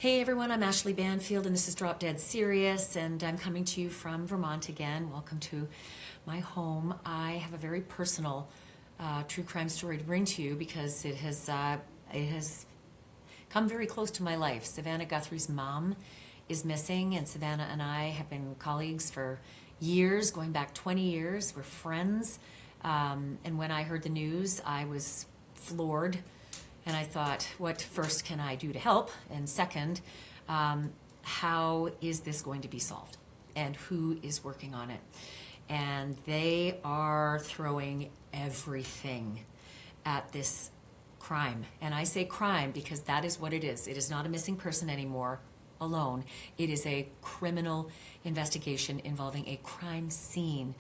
Hey everyone, I'm Ashleigh Banfield and this is Drop Dead Serious, and I'm coming to you from Vermont again. Welcome to my home. I have a very personal true crime story to bring to you because it has come very close to my life. Savannah Guthrie's mom is missing, and Savannah and I have been colleagues for years, going back 20 years. We're friends, and when I heard the news, I was floored. And I thought, what first can I do to help? And second, how is this going to be solved? And who is working on it? And they are throwing everything at this crime. And I say crime because that is what it is. It is not a missing person anymore alone. It is a criminal investigation involving a crime scene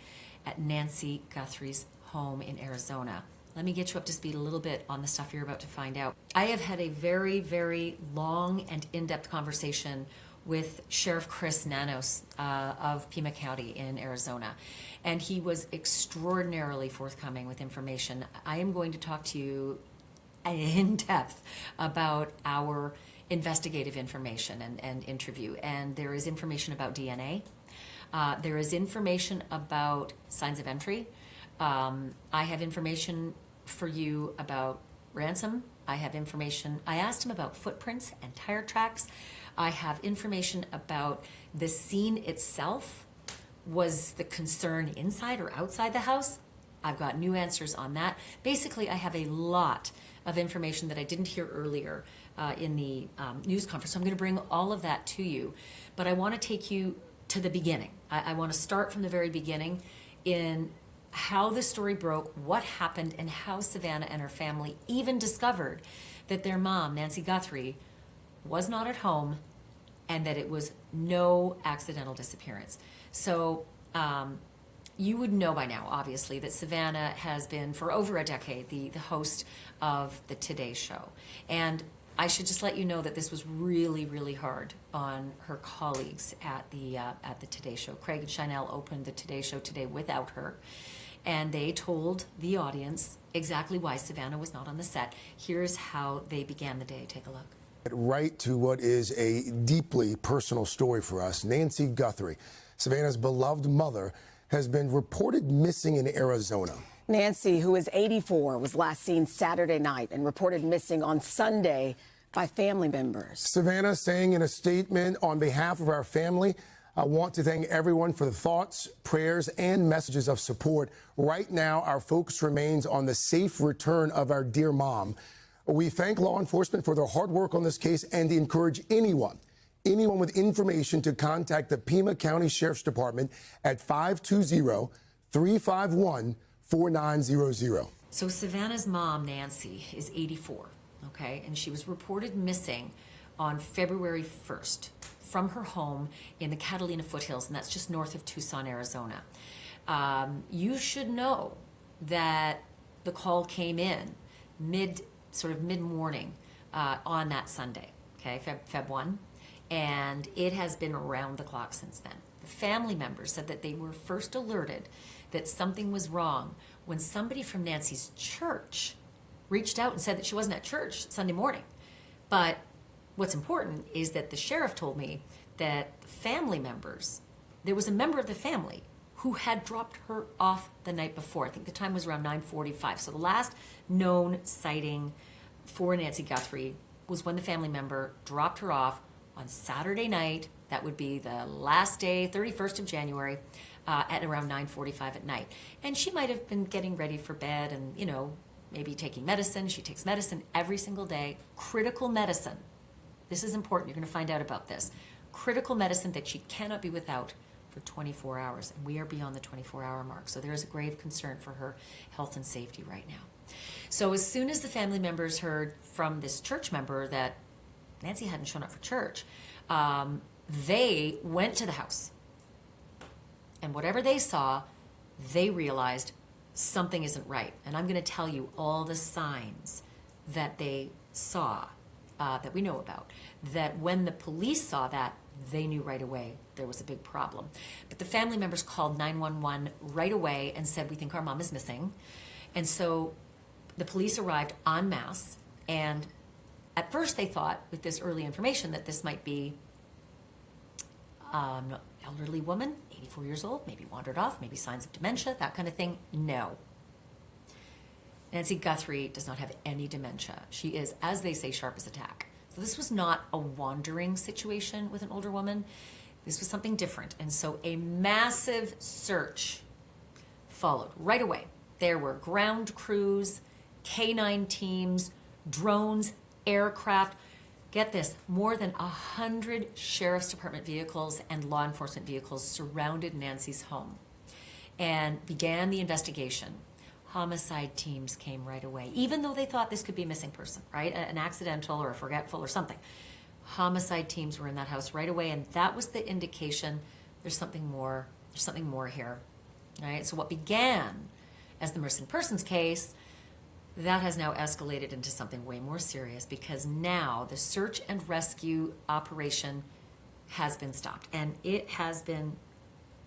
at Nancy Guthrie's home in Arizona. Let me get you up to speed a little bit on the stuff you're about to find out. I have had a very, very long and in-depth conversation with Sheriff Chris Nanos of Pima County in Arizona, and he was extraordinarily forthcoming with information. I am going to talk to you in depth about our investigative information and interview, and there is information about DNA. There is information about signs of entry. I have information for you about ransom. I have information. I asked him about footprints and tire tracks. I have information about the scene itself. Was the concern inside or outside the house? I've got new answers on that. Basically, I have a lot of information that I didn't hear earlier in the news conference. So I'm going to bring all of that to you. But I want to take you to the beginning. I want to start from the very beginning in how the story broke, what happened, and how Savannah and her family even discovered that their mom, Nancy Guthrie, was not at home and that it was no accidental disappearance. So you would know by now, obviously, that Savannah has been for over a decade the host of the Today Show. And I should just let you know that this was really, really hard on her colleagues at the Today Show. Craig and Chanel opened the Today Show today without her, and they told the audience exactly why Savannah was not on the set. Here's how they began the day. Take a look. Right to what is a deeply personal story for us. Nancy Guthrie, Savannah's beloved mother, has been reported missing in Arizona. Nancy, who is 84, was last seen Saturday night and reported missing on Sunday by family members. Savannah saying in a statement, on behalf of our family, I want to thank everyone for the thoughts, prayers, and messages of support. Right now, our focus remains on the safe return of our dear mom. We thank law enforcement for their hard work on this case and encourage anyone with information to contact the Pima County Sheriff's Department at 520-351-4900. So Savannah's mom, Nancy, is 84, okay? And she was reported missing on February 1st from her home in the Catalina Foothills, and that's just north of Tucson, Arizona. You should know that the call came in mid-morning on that Sunday, okay, Feb 1, and it has been around the clock since then. The family members said that they were first alerted that something was wrong when somebody from Nancy's church reached out and said that she wasn't at church Sunday morning. But what's important is that the sheriff told me that the family members, there was a member of the family who had dropped her off the night before. I think the time was around 9:45. So the last known sighting for Nancy Guthrie was when the family member dropped her off on Saturday night. That would be the last day, 31st of January, at around 9:45 at night. And she might have been getting ready for bed and, maybe taking medicine. She takes medicine every single day, critical medicine. This is important. You're going to find out about this. Critical medicine that she cannot be without for 24 hours. And we are beyond the 24-hour mark. So there is a grave concern for her health and safety right now. So as soon as the family members heard from this church member that Nancy hadn't shown up for church, they went to the house. And whatever they saw, they realized something isn't right. And I'm going to tell you all the signs that they saw that we know about, that when the police saw that, they knew right away there was a big problem. But the family members called 911 right away and said, we think our mom is missing. And so the police arrived en masse, and at first they thought, with this early information, that this might be elderly woman, 84 years old, maybe wandered off, maybe signs of dementia, that kind of thing. No. Nancy Guthrie does not have any dementia. She is, as they say, sharp as a tack. So this was not a wandering situation with an older woman. This was something different. And so a massive search followed right away. There were ground crews, canine teams, drones, aircraft. Get this, more than 100 sheriff's department vehicles and law enforcement vehicles surrounded Nancy's home and began the investigation. Homicide teams came right away, even though they thought this could be a missing person, right? An accidental or a forgetful or something. Homicide teams were in that house right away, and that was the indication there's something more here, right? So what began as the missing persons case, that has now escalated into something way more serious, because now the search and rescue operation has been stopped, and it has been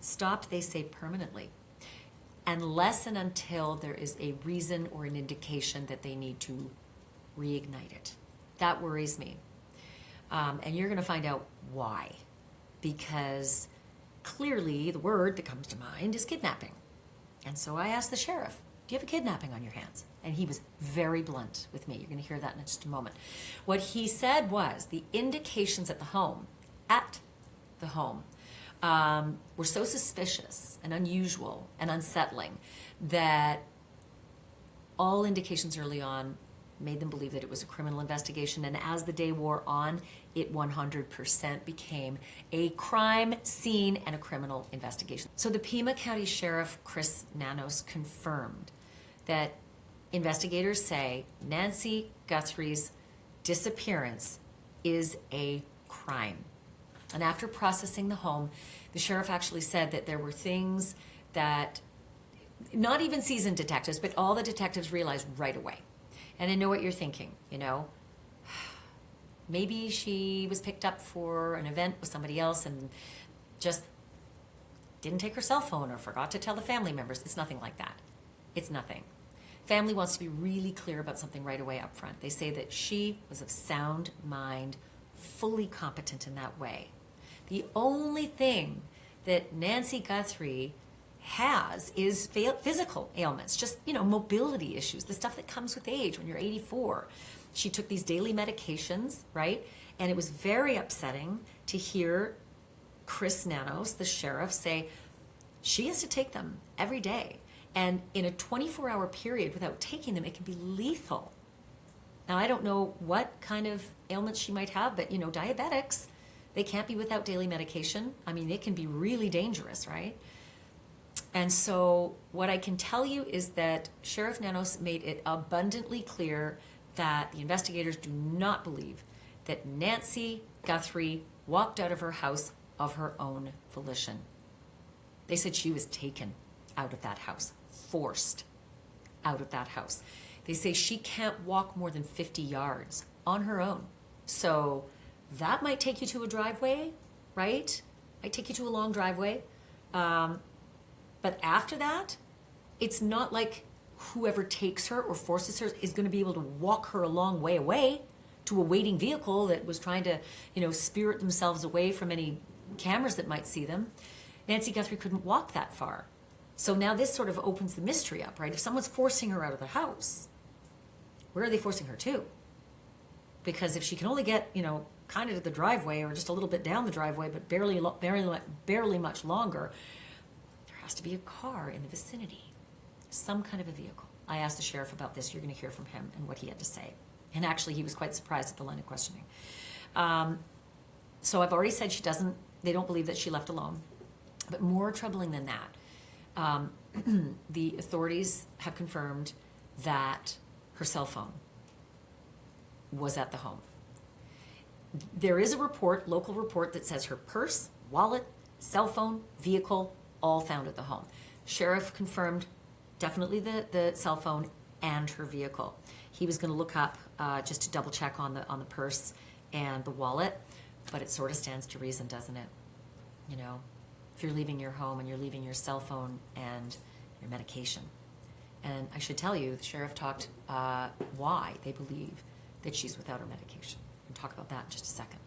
stopped, they say, permanently, unless and until there is a reason or an indication that they need to reignite it. That worries me. And you're going to find out why. Because clearly the word that comes to mind is kidnapping. And so I asked the sheriff, do you have a kidnapping on your hands? And he was very blunt with me. You're going to hear that in just a moment. What he said was the indications at the home, were so suspicious and unusual and unsettling that all indications early on made them believe that it was a criminal investigation. And as the day wore on, it 100% became a crime scene and a criminal investigation. So the Pima County Sheriff, Chris Nanos, confirmed that investigators say Nancy Guthrie's disappearance is a crime. And after processing the home, the sheriff actually said that there were things that not even seasoned detectives, but all the detectives realized right away. And I know what you're thinking, maybe she was picked up for an event with somebody else and just didn't take her cell phone or forgot to tell the family members. It's nothing like that. It's nothing. Family wants to be really clear about something right away up front. They say that she was of sound mind, fully competent in that way. The only thing that Nancy Guthrie has is physical ailments, just, mobility issues, the stuff that comes with age when you're 84. She took these daily medications, right? And it was very upsetting to hear Chris Nanos, the sheriff, say she has to take them every day. And in a 24-hour period without taking them, it can be lethal. Now, I don't know what kind of ailments she might have, but, diabetics, they can't be without daily medication. I mean, it can be really dangerous, right? And so what I can tell you is that Sheriff Nanos made it abundantly clear that the investigators do not believe that Nancy Guthrie walked out of her house of her own volition. They said she was taken out of that house, forced out of that house. They say she can't walk more than 50 yards on her own. So that might take you to a driveway, right? Might take you to a long driveway. But after that, it's not like whoever takes her or forces her is going to be able to walk her a long way away to a waiting vehicle that was trying to, spirit themselves away from any cameras that might see them. Nancy Guthrie couldn't walk that far. So now this sort of opens the mystery up, right? If someone's forcing her out of the house, where are they forcing her to? Because if she can only get, kind of to the driveway or just a little bit down the driveway, but barely much longer, there has to be a car in the vicinity, some kind of a vehicle. I asked the sheriff about this. You're going to hear from him and what he had to say. And actually, he was quite surprised at the line of questioning. So I've already said they don't believe that she left alone. But more troubling than that, the authorities have confirmed that her cell phone was at the home. There is a local report, that says her purse, wallet, cell phone, vehicle, all found at the home. Sheriff confirmed definitely the cell phone and her vehicle. He was going to look up just to double check on the purse and the wallet, but it sort of stands to reason, doesn't it? If you're leaving your home and you're leaving your cell phone and your medication. And I should tell you, the sheriff talked why they believe that she's without her medication. We'll talk about that in just a second.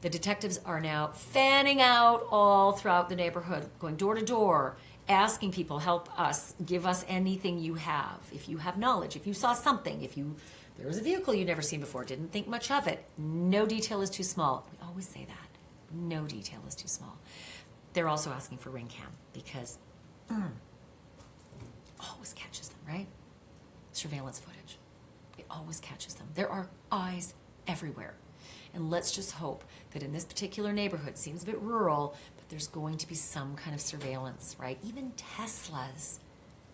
The detectives are now fanning out all throughout the neighborhood, going door to door, asking people, help us, give us anything you have. If you have knowledge, if you saw something, there was a vehicle you'd never seen before, didn't think much of it, no detail is too small. We always say that. No detail is too small. They're also asking for ring cam because always catches them, right? Surveillance footage. It always catches them. There are eyes everywhere. And let's just hope that in this particular neighborhood, seems a bit rural, but there's going to be some kind of surveillance, right? Even Teslas,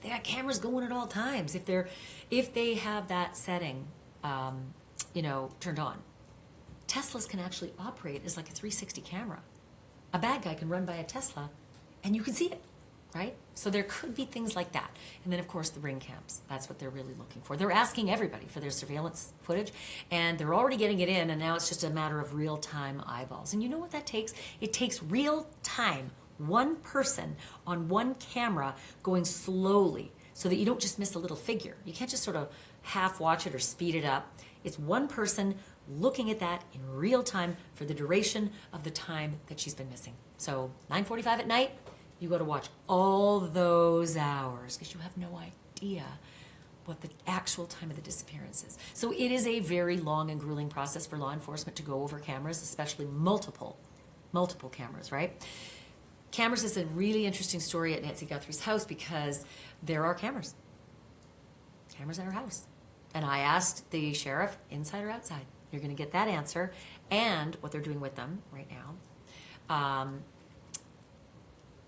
they got cameras going at all times. If they have that setting, turned on, Teslas can actually operate as like a 360 camera. A bad guy can run by a Tesla, and you can see it, right? So there could be things like that. And then, of course, the ring cams. That's what they're really looking for. They're asking everybody for their surveillance footage, and they're already getting it in, and now it's just a matter of real-time eyeballs. And you know what that takes? It takes real-time, one person on one camera going slowly so that you don't just miss a little figure. You can't just sort of half watch it or speed it up. It's one person looking at that in real time for the duration of the time that she's been missing. So 9:45 at night, you got to watch all those hours because you have no idea what the actual time of the disappearance is. So it is a very long and grueling process for law enforcement to go over cameras, especially multiple cameras, right? Cameras is a really interesting story at Nancy Guthrie's house because there are cameras in her house. And I asked the sheriff, inside or outside? You're going to get that answer and what they're doing with them right now.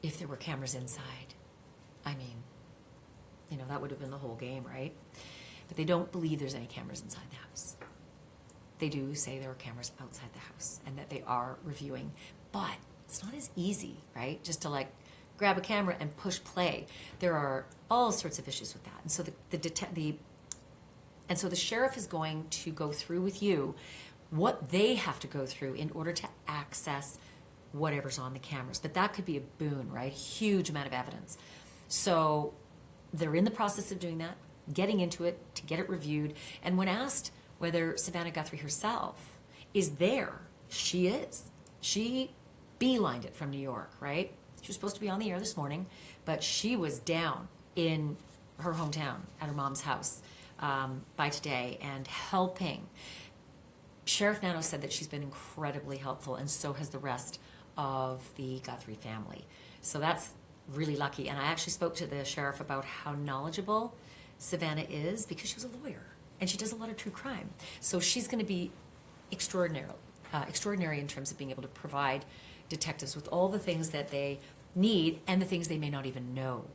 If there were cameras inside, I mean, that would have been the whole game, right? But they don't believe there's any cameras inside the house. They do say there are cameras outside the house and that they are reviewing, but it's not as easy, right? Just to grab a camera and push play. There are all sorts of issues with that. And so the sheriff is going to go through with you what they have to go through in order to access whatever's on the cameras. But that could be a boon, right? Huge amount of evidence. So they're in the process of doing that, getting into it to get it reviewed. And when asked whether Savannah Guthrie herself is there, she is. She beelined it from New York, right? She was supposed to be on the air this morning, but she was down in her hometown at her mom's house by today and helping. Sheriff Nanos said that she's been incredibly helpful, and so has the rest of the Guthrie family. So that's really lucky. And I actually spoke to the sheriff about how knowledgeable Savannah is because she was a lawyer and she does a lot of true crime. So she's going to be extraordinary in terms of being able to provide detectives with all the things that they need and the things they may not even know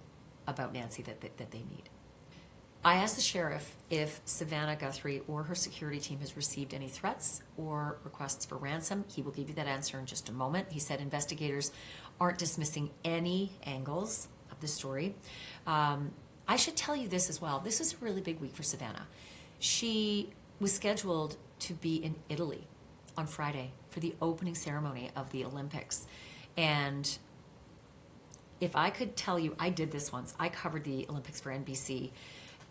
about Nancy that they need. I asked the sheriff if Savannah Guthrie or her security team has received any threats or requests for ransom. He will give you that answer in just a moment. He said investigators aren't dismissing any angles of the story. I should tell you this as well. This is a really big week for Savannah. She was scheduled to be in Italy on Friday for the opening ceremony of the Olympics. And if I could tell you, I did this once. I covered the Olympics for NBC.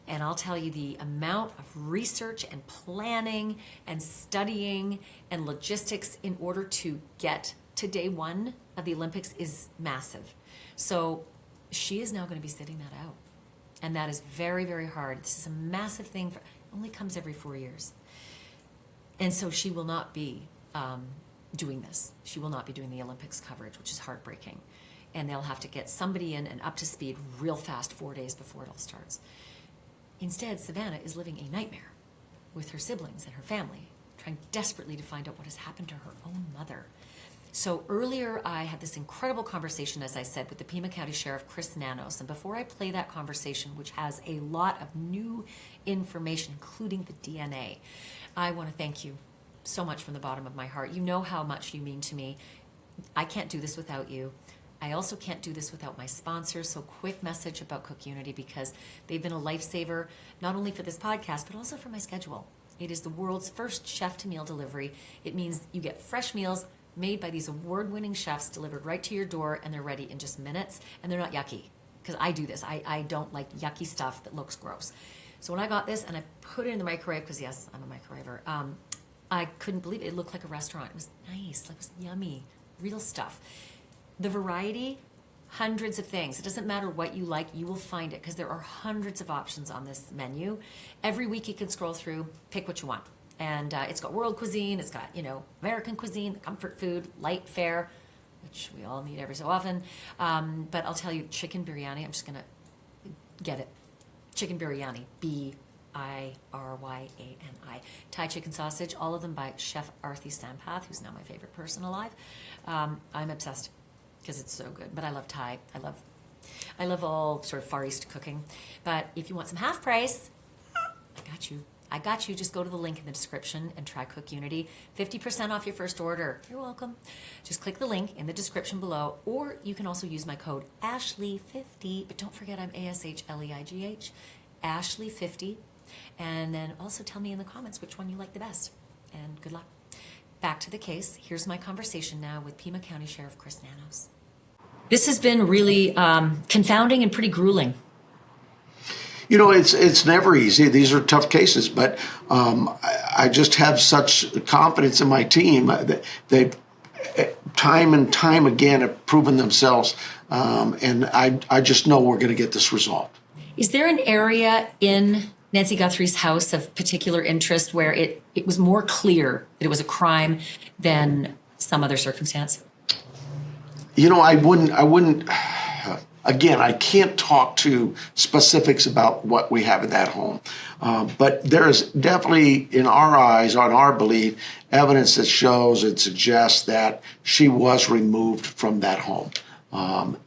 And I'll tell you the amount of research and planning and studying and logistics in order to get to day one of the Olympics is massive. So she is now going to be sitting that out. And that is very, very hard. This is a massive thing. Only comes every 4 years. And so she will not be doing this. She will not be doing the Olympics coverage, which is heartbreaking. And they'll have to get somebody in and up to speed real fast 4 days before it all starts. Instead, Savannah is living a nightmare with her siblings and her family, trying desperately to find out what has happened to her own mother. So earlier, I had this incredible conversation, as I said, with the Pima County Sheriff, Chris Nanos. And before I play that conversation, which has a lot of new information, including the DNA, I want to thank you so much from the bottom of my heart. You know how much you mean to me. I can't do this without you. I also can't do this without my sponsors. So quick message about Cook Unity because they've been a lifesaver, not only for this podcast, but also for my schedule. It is the world's first chef-to-meal delivery. It means you get fresh meals made by these award-winning chefs delivered right to your door, and they're ready in just minutes, and they're not yucky. Because I do this. I don't like yucky stuff that looks gross. So when I got this and I put it in the microwave, because yes, I'm a microwaver, I couldn't believe it. It looked like a restaurant. It was nice. It was yummy. Real stuff. The variety, hundreds of things. It doesn't matter what you like, you will find it because there are hundreds of options on this menu. Every week you can scroll through, pick what you want. And it's got world cuisine, it's got, American cuisine, comfort food, light fare, which we all need every so often. But I'll tell you, chicken biryani, I'm just going to get it. Chicken biryani, Biryani. Thai chicken sausage, all of them by Chef Arthi Sampath, who's now my favorite person alive. I'm obsessed because it's so good. But I love Thai. I love all sort of Far East cooking. But if you want some half price, I got you. Just go to the link in the description and try Cook Unity. 50% off your first order. You're welcome. Just click the link in the description below, or you can also use my code Ashleigh50. But don't forget I'm ASHLEIGH, Ashleigh50. And then also tell me in the comments which one you like the best. And good luck. Back to the case. Here's my conversation now with Pima County Sheriff Chris Nanos. This has been really confounding and pretty grueling. It's never easy. These are tough cases, but I just have such confidence in my team. They've time and time again have proven themselves, and I just know we're going to get this resolved. Is there an area in Nancy Guthrie's house of particular interest where it was more clear that it was a crime than some other circumstance? I wouldn't. Again, I can't talk to specifics about what we have in that home, but there is definitely, in our eyes, on our belief, evidence that shows and suggests that she was removed from that home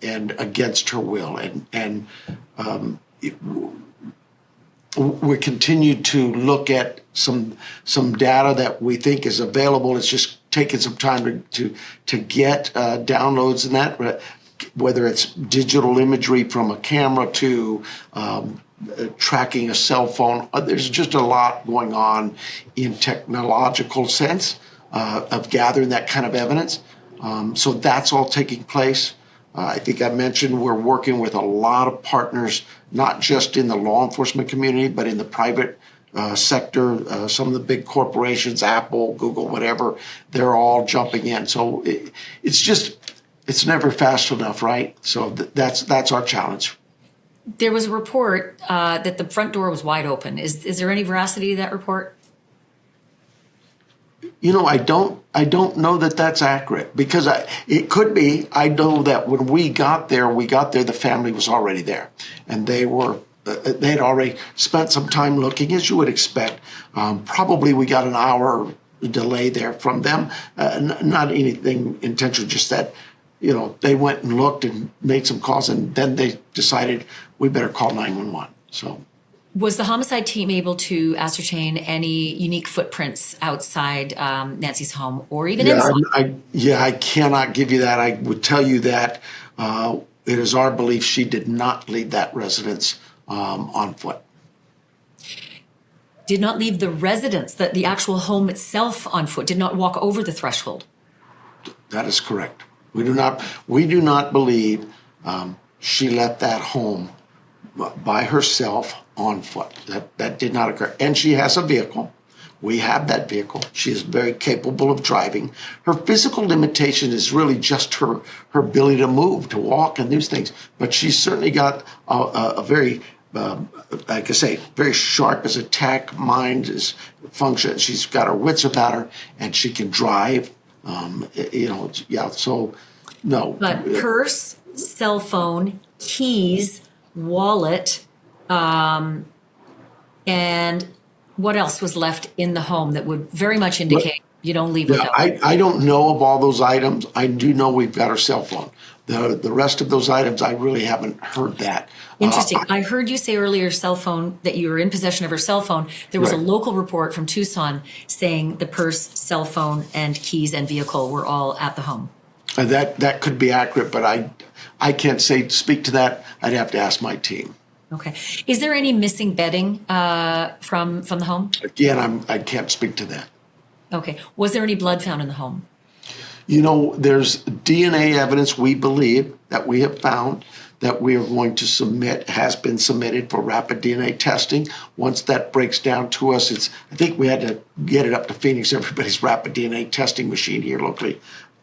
and against her will, and we continue to look at some data that we think is available. It's just taking some time to get downloads in that. Whether it's digital imagery from a camera to tracking a cell phone, there's just a lot going on in technological sense of gathering that kind of evidence. So that's all taking place. I think I mentioned we're working with a lot of partners, not just in the law enforcement community, but in the private sector. Some of the big corporations, Apple, Google, whatever, they're all jumping in. So it's never fast enough, right? So that's our challenge. There was a report that the front door was wide open. Is there any veracity to that report? I don't know that that's accurate because it could be. I know that when we got there, the family was already there, and they had already spent some time looking, as you would expect. Probably we got an hour delay there from them. Not anything intentional, just that. They went and looked and made some calls, and then they decided we better call 911. So, was the homicide team able to ascertain any unique footprints outside Nancy's home or even inside? I cannot give you that. I would tell you that it is our belief she did not leave that residence on foot. Did not leave the residence, the actual home itself on foot, did not walk over the threshold? That is correct. We do not believe she left that home by herself on foot. That did not occur. And she has a vehicle. We have that vehicle. She is very capable of driving. Her physical limitation is really just her ability to move, to walk, and these things. But she's certainly got a very, like I say, very sharp as a tack mind, is function. She's got her wits about her, and she can drive. So no. But purse, cell phone, keys, wallet, and what else was left in the home that would very much indicate you don't leave without it? I don't know of all those items. I do know we've got her cell phone. The rest of those items, I really haven't heard that. Interesting. I heard you say earlier cell phone, that you were in possession of her cell phone. There was a local report from Tucson saying the purse, cell phone, and keys and vehicle were all at the home. That could be accurate, but I can't speak to that. I'd have to ask my team. Okay. Is there any missing bedding from the home? Again, I can't speak to that. Okay. Was there any blood found in the home? There's DNA evidence we believe that we have found that we are going to submit, has been submitted for rapid DNA testing. Once that breaks down to us, I think we had to get it up to Phoenix. Everybody's rapid DNA testing machine here locally,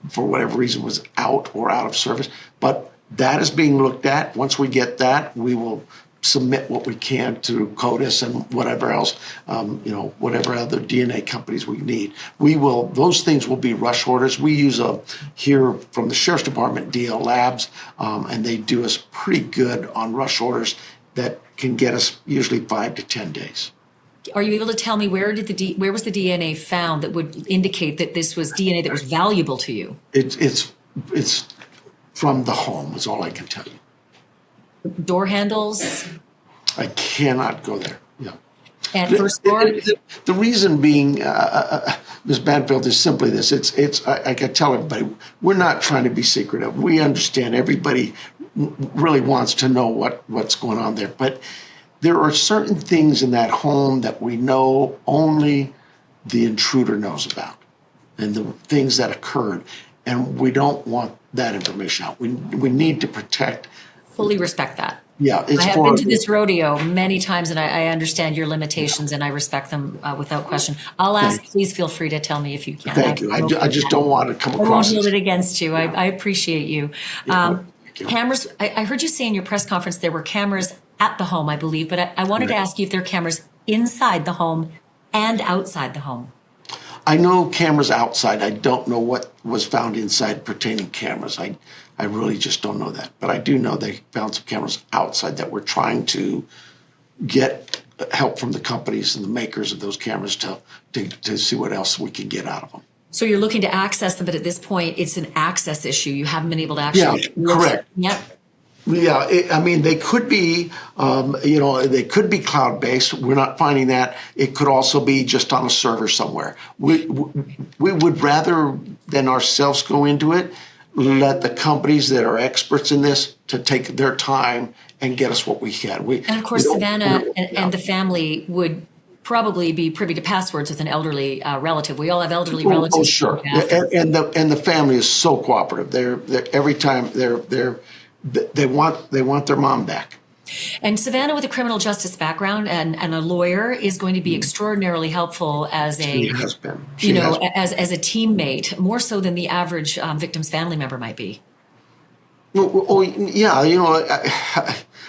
for whatever reason, was out or out of service. But that is being looked at. Once we get that, we will submit what we can to CODIS and whatever else, whatever other DNA companies we need. Those things will be rush orders. We use here from the Sheriff's Department, DL Labs, and they do us pretty good on rush orders that can get us usually 5 to 10 days. Are you able to tell me where was the DNA found that would indicate that this was DNA that was valuable to you? It's from the home is all I can tell you. Door handles? I cannot go there. Yeah. And first floor? The reason being, Ms. Banfield, is simply this. I can tell everybody, we're not trying to be secretive. We understand everybody really wants to know what's going on there. But there are certain things in that home that we know only the intruder knows about, and the things that occurred. And we don't want that information out. We need to protect. Fully respect that. Yeah, I have been to this rodeo many times, and I understand your limitations, and I respect them without question. I'll ask. Please feel free to tell me if you can. Thank you. I just don't want to come I won't across hold as. it against you. I appreciate you. Cameras. I heard you say in your press conference there were cameras at the home, I believe, but I wanted to ask you if there are cameras inside the home and outside the home. I know cameras outside. I don't know what was found inside pertaining cameras. I really just don't know that. But I do know they found some cameras outside that we're trying to get help from the companies and the makers of those cameras to see what else we can get out of them. So you're looking to access them, but at this point, it's an access issue. You haven't been able to actually. Yeah, correct. Yep. Yeah, they could be, they could be cloud-based. We're not finding that. It could also be just on a server somewhere. We would rather than ourselves go into it, let the companies that are experts in this to take their time and get us what we can. And of course, Savannah and the family would probably be privy to passwords with an elderly relative. We all have elderly relatives. Oh, sure. And the family is so cooperative. They're every time they want their mom back. And Savannah, with a criminal justice background and a lawyer, is going to be extraordinarily helpful as She has been. as a teammate, more so than the average victim's family member might be. Oh, yeah.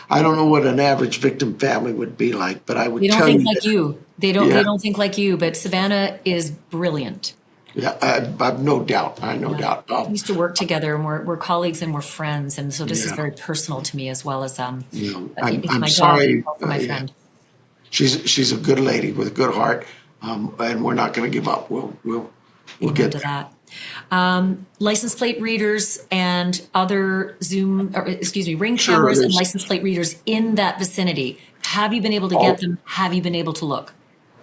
I don't know what an average victim family would be like, but I would tell you. They don't think like you. They don't think like you. But Savannah is brilliant. Yeah, I've no doubt. Doubt. We used to work together, and we're colleagues and we're friends, and so this is very personal to me as well as I'm my sorry. job for my friend. She's a good lady with a good heart, and we're not going to give up. We'll get to there. that. License plate readers and other ring cameras and license plate readers in that vicinity. Have you been able to get them? Have you been able to look?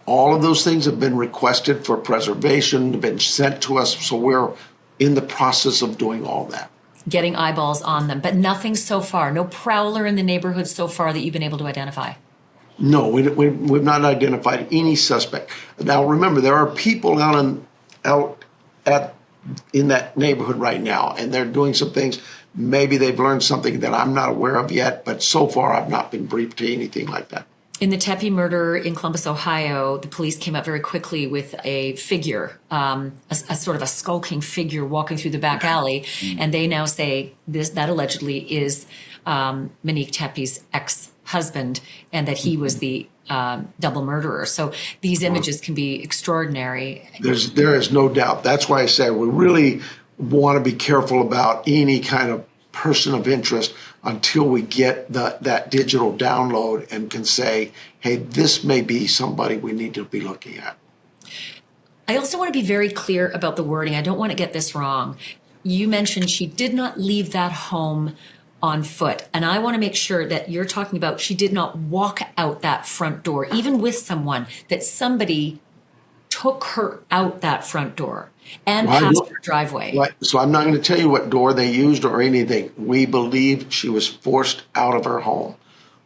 All of those things have been requested for preservation, have been sent to us, so we're in the process of doing all that. Getting eyeballs on them, but nothing so far. No prowler in the neighborhood so far that you've been able to identify. No, we've not identified any suspect. Now, remember, there are people out in that neighborhood right now, and they're doing some things. Maybe they've learned something that I'm not aware of yet, but so far I've not been briefed to anything like that. In the Tepe murder in Columbus, Ohio, the police came up very quickly with a figure, a sort of a skulking figure walking through the back alley, and they now say that allegedly is Monique Tepe's ex-husband, and that he was the double murderer. So these images can be extraordinary. There is no doubt. That's why I say we really want to be careful about any kind of person of interest until we get that digital download and can say, hey, this may be somebody we need to be looking at. I also want to be very clear about the wording. I don't want to get this wrong. You mentioned she did not leave that home on foot. And I want to make sure that you're talking about she did not walk out that front door, even with someone, that somebody took her out that front door and past her driveway. Right. So I'm not going to tell you what door they used or anything. We believe she was forced out of her home.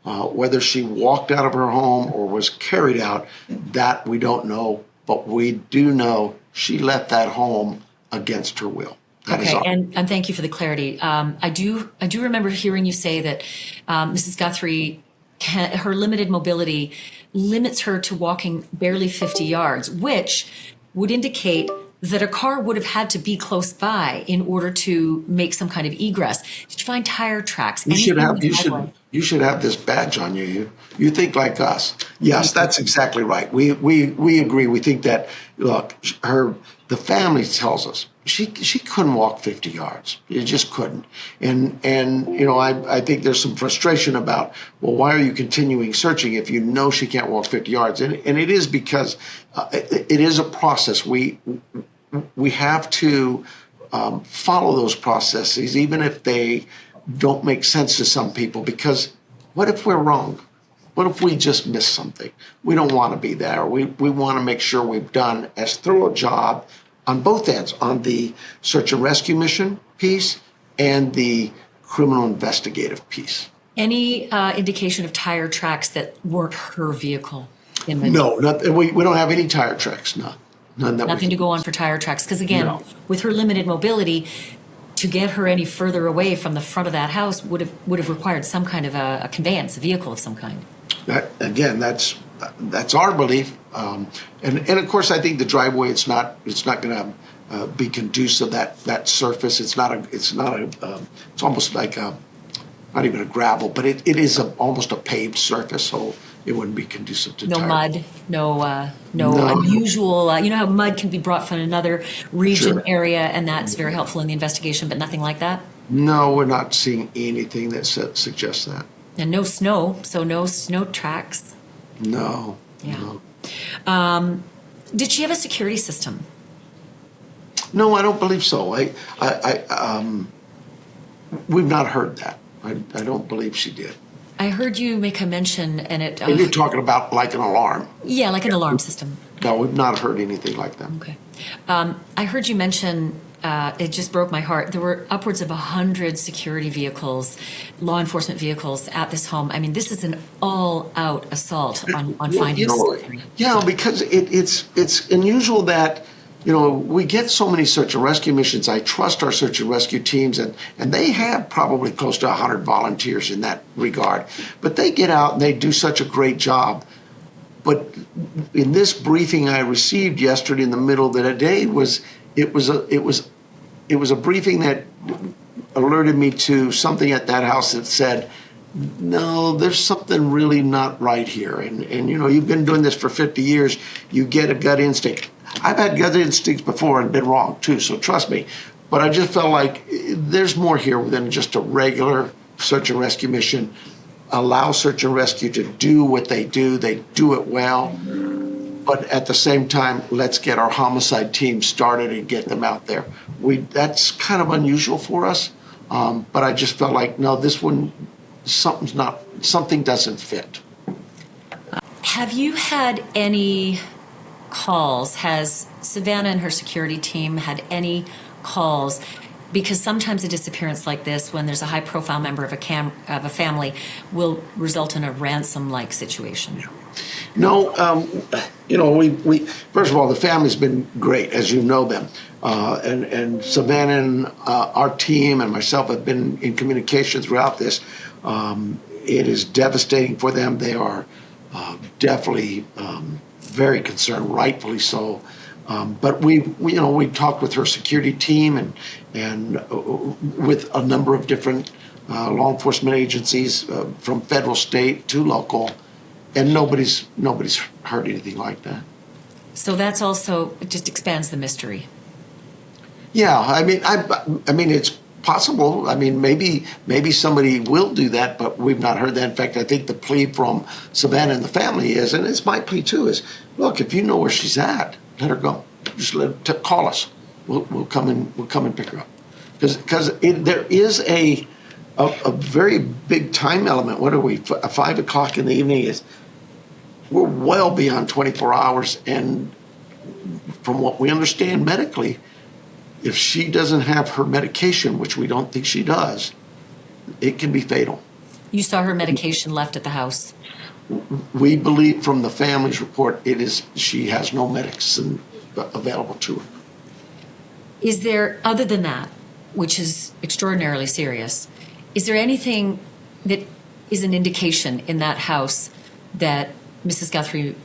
Whether she walked out of her home or was carried out, that we don't know. But we do know she left that home against her will. That is Okay, all. and thank you for the clarity. I do remember hearing you say that Mrs. Guthrie, her limited mobility limits her to walking barely 50 yards, which would indicate that a car would have had to be close by in order to make some kind of egress. Did you find tire tracks? You should Anything in have the driveway? you should have this badge on you. You think like us. Yes, that's exactly right. We agree. We think that look, the family tells us she couldn't walk 50 yards. You just couldn't. And I think there's some frustration about, well, why are you continuing searching if you know she can't walk 50 yards? And it is because it is a process. We have to follow those processes, even if they don't make sense to some people, because what if we're wrong? What if we just miss something? We don't want to be there. We want to make sure we've done as thorough a job on both ends, on the search and rescue mission piece and the criminal investigative piece. Any indication of tire tracks that weren't her vehicle? No, we don't have any tire tracks, no. None that Nothing to go on for tire tracks, because again, No. with her limited mobility, to get her any further away from the front of that house would have required some kind of a conveyance, a vehicle of some kind. That's our belief, and of course I think the driveway it's not going to be conducive that surface. It's almost like not even a gravel, but it is almost a paved surface, so it wouldn't be conducive to No tire. mud, no No. unusual. You know how mud can be brought from another region Sure. area, and that's very helpful in the investigation, but nothing like that. No, we're not seeing anything that suggests that. And no snow, so no snow tracks. No. Yeah. No. Did she have a security system? No, I don't believe so. We've not heard that. I don't believe she did. I heard you make a mention, and it. And you're talking about like an alarm. Yeah, like an alarm system. No, we've not heard anything like that. Okay. I heard you mention, it just broke my heart. There were upwards of 100 security vehicles, law enforcement vehicles at this home. I mean, this is an all-out assault on finding Guthrie. Yeah, because it's unusual that, we get so many search and rescue missions. I trust our search and rescue teams, and they have probably close to 100 volunteers in that regard. But they get out and they do such a great job. But in this briefing I received yesterday in the middle of the day, it was a briefing that alerted me to something at that house that said, no, there's something really not right here. And you've been doing this for 50 years. You get a gut instinct. I've had gut instincts before and been wrong too, so trust me. But I just felt like there's more here than just a regular search and rescue mission. Allow search and rescue to do what they do. They do it well. But at the same time, let's get our homicide team started and get them out there. That's kind of unusual for us. But I just felt like, no, this one, something doesn't fit. Have you had any calls? Has Savannah and her security team had any calls? Because sometimes a disappearance like this, when there's a high-profile member of a family, will result in a ransom-like situation. No, we first of all, the family's been great, as you know them, and Savannah and our team and myself have been in communication throughout this. It is devastating for them. They are definitely very concerned, rightfully so. But we talked with her security team and with a number of different law enforcement agencies from federal, state to local, and nobody's heard anything like that. So that's also, it just expands the mystery. Yeah, I mean, it's possible. I mean, maybe somebody will do that, but we've not heard that. In fact, I think the plea from Savannah and the family is, and it's my plea too, is look, if you know where she's at, let her go. Just call us. We'll come and pick her up. Because there is a very big time element. What are we? 5 o'clock in the evening we're well beyond 24 hours, and from what we understand medically, if she doesn't have her medication, which we don't think she does, it can be fatal. You saw her medication left at the house. We believe from the family's report, she has no medicine available to her. Is there, other than that, which is extraordinarily serious, is there anything that is an indication in that house that Mrs. Guthrie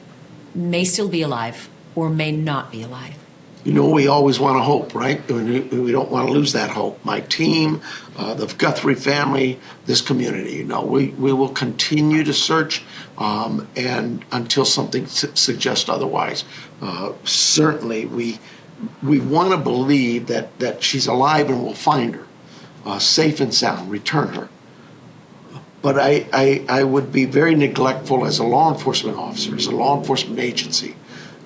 may still be alive or may not be alive? You know, we always want to hope, right? We don't want to lose that hope. My team, the Guthrie family, this community, you know, we will continue to search and until something suggests otherwise. Certainly, we want to believe that she's alive and we'll find her, safe and sound, return her. But I would be very neglectful as a law enforcement officer, as a law enforcement agency,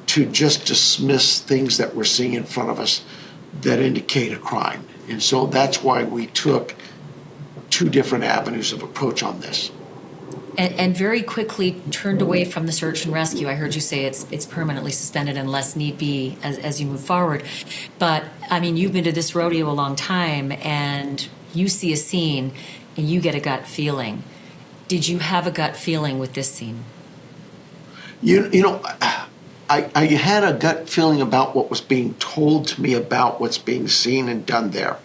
to just dismiss things that we're seeing in front of us that indicate a crime. And so that's why we took two different avenues of approach on this. And very quickly turned away from the search and rescue. I heard you say it's permanently suspended unless need be as you move forward. But, I mean, you've been to this rodeo a long time, and you see a scene, and you get a gut feeling. Did you have a gut feeling with this scene? You know, I had a gut feeling about what was being told to me about what's being seen and done there.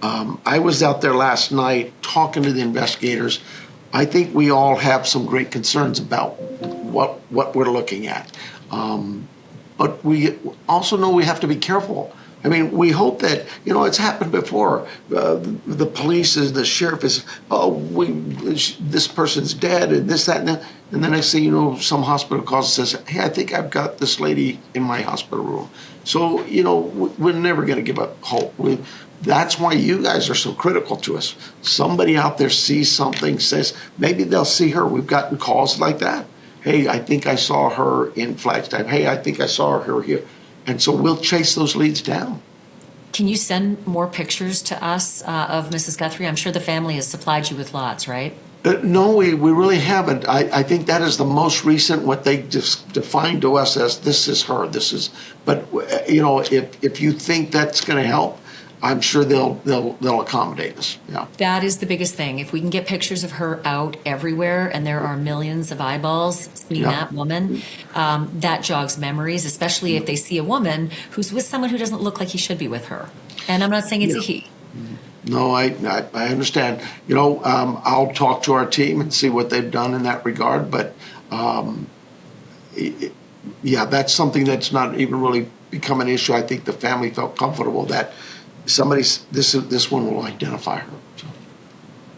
I was out there last night talking to the investigators. I think we all have some great concerns about what we're looking at. But we also know we have to be careful. I mean, we hope that, you know, it's happened before. The police, the sheriff is, this person's dead and this, that, and that. And then I say, you know, some hospital calls and says, hey, I think I've got this lady in my hospital room. So, you know, we're never going to give up hope. That's why you guys are so critical to us. Somebody out there sees something, says, maybe they'll see her. We've gotten calls like that. Hey, I think I saw her in Flagstaff. Hey, I think I saw her here. And so we'll chase those leads down. Can you send more pictures to us of Mrs. Guthrie? I'm sure the family has supplied you with lots, right? No, we really haven't. I think that is the most recent, what they just defined to us as this is her, this is, but you know, if you think that's going to help, I'm sure they'll accommodate us. Yeah. That is the biggest thing. If we can get pictures of her out everywhere, and there are millions of eyeballs seeing that woman, that jogs memories, especially if they see a woman who's with someone who doesn't look like he should be with her. And I'm not saying it's a he. No, I understand. You know, I'll talk to our team and see what they've done in that regard. But yeah, that's something that's not even really become an issue. I think the family felt comfortable that this one will identify her. So.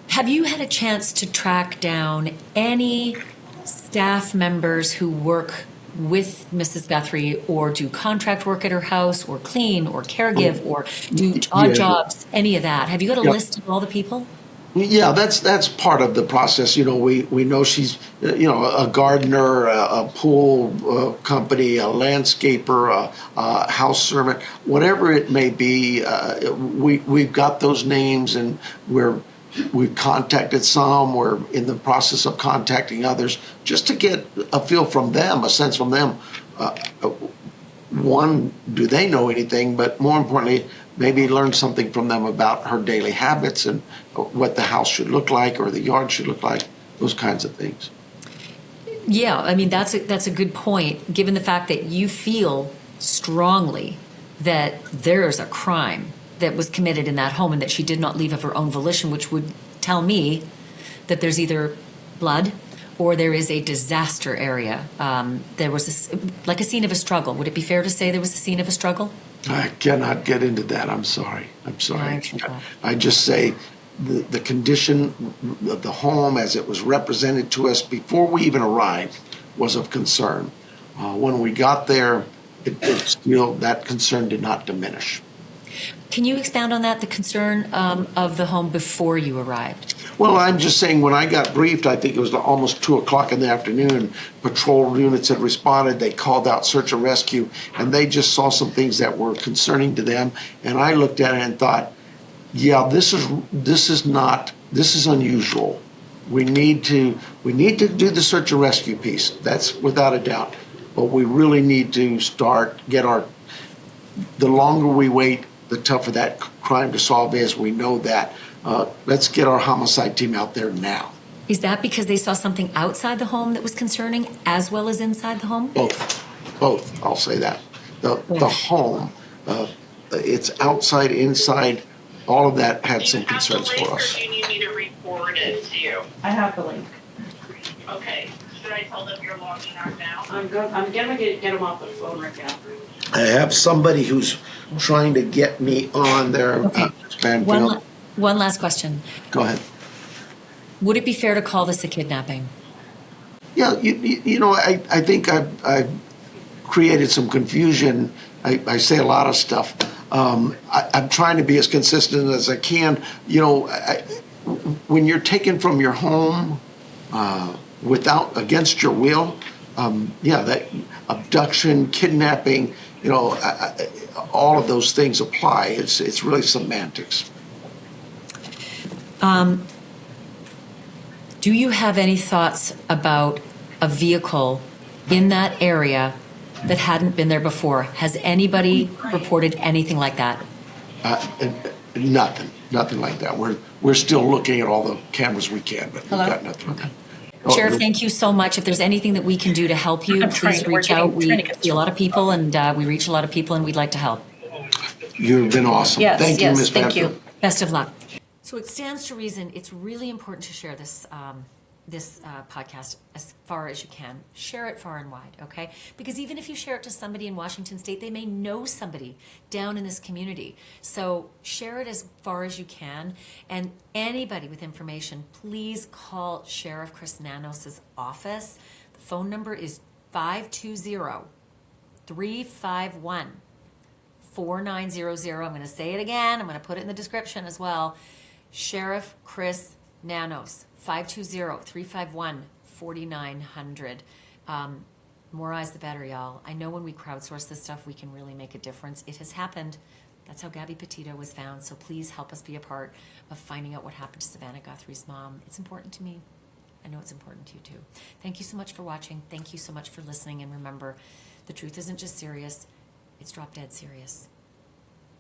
Have you had a chance to track down any staff members who work with Mrs. Guthrie or do contract work at her house or clean or caregive or do odd jobs, any of that? Have you got a list of all the people? Yeah, that's part of the process. You know, we know she's, you know, a gardener, a pool company, a landscaper, a house servant, whatever it may be. We've got those names, and we've contacted some. We're in the process of contacting others just to get a feel from them, a sense from them. One, do they know anything? But more importantly, maybe learn something from them about her daily habits and what the house should look like or the yard should look like, those kinds of things. Yeah, I mean, that's a good point, given the fact that you feel strongly that there's a crime that was committed in that home and that she did not leave of her own volition, which would tell me that there's either blood or there is a disaster area. There was like a scene of a struggle. Would it be fair to say there was a scene of a struggle? I cannot get into that. I'm sorry. I just say the condition of the home as it was represented to us before we even arrived was of concern. When we got there, still that concern did not diminish. Can you expound on that, the concern of the home before you arrived? Well, I'm just saying when I got briefed, I think it was almost 2 o'clock in the afternoon, patrol units had responded, they called out search and rescue, and they just saw some things that were concerning to them. And I looked at it and thought, yeah, this is unusual. We need to do the search and rescue piece. That's without a doubt. But we really need to the longer we wait, the tougher that crime to solve is. We know that. Let's get our homicide team out there now. Is that because they saw something outside the home that was concerning as well as inside the home? Both, I'll say that. The home, it's outside, inside, all of that had some concerns for us. Or do you need me to report it to you? I have the link. Okay, should I tell them you're logging on now? I'm gonna get them off the phone right now. I have somebody who's trying to get me on their Banfield. One last question. Go ahead. Would it be fair to call this a kidnapping? Yeah, you know, I think I've created some confusion. I say a lot of stuff. I'm trying to be as consistent as I can. You know, when you're taken from your home against your will, that abduction, kidnapping, you know, all of those things apply. It's really semantics. Do you have any thoughts about a vehicle in that area that hadn't been there before? Has anybody reported anything like that? Nothing like that. We're still looking at all the cameras we can, but we've got nothing. Okay. Sheriff, thank you so much. If there's anything that we can do to help you, please reach out. We see a lot of people, and we reach a lot of people, and we'd like to help. You've been awesome. Yes, Thank you, yes, Ms. thank Banfield. you. Best of luck. So it stands to reason it's really important to share this podcast as far as you can. Share it far and wide, okay? Because even if you share it to somebody in Washington State, they may know somebody down in this community. So share it as far as you can. And anybody with information, please call Sheriff Chris Nanos' office. The phone number is 520-351-4900. I'm going to say it again. I'm going to put it in the description as well. Sheriff Chris Nanos, 520-351-4900. More eyes the better, y'all. I know when we crowdsource this stuff, we can really make a difference. It has happened. That's how Gabby Petito was found. So please help us be a part of finding out what happened to Savannah Guthrie's mom. It's important to me. I know it's important to you too. Thank you so much for watching. Thank you so much for listening. And remember, the truth isn't just serious. It's drop dead serious.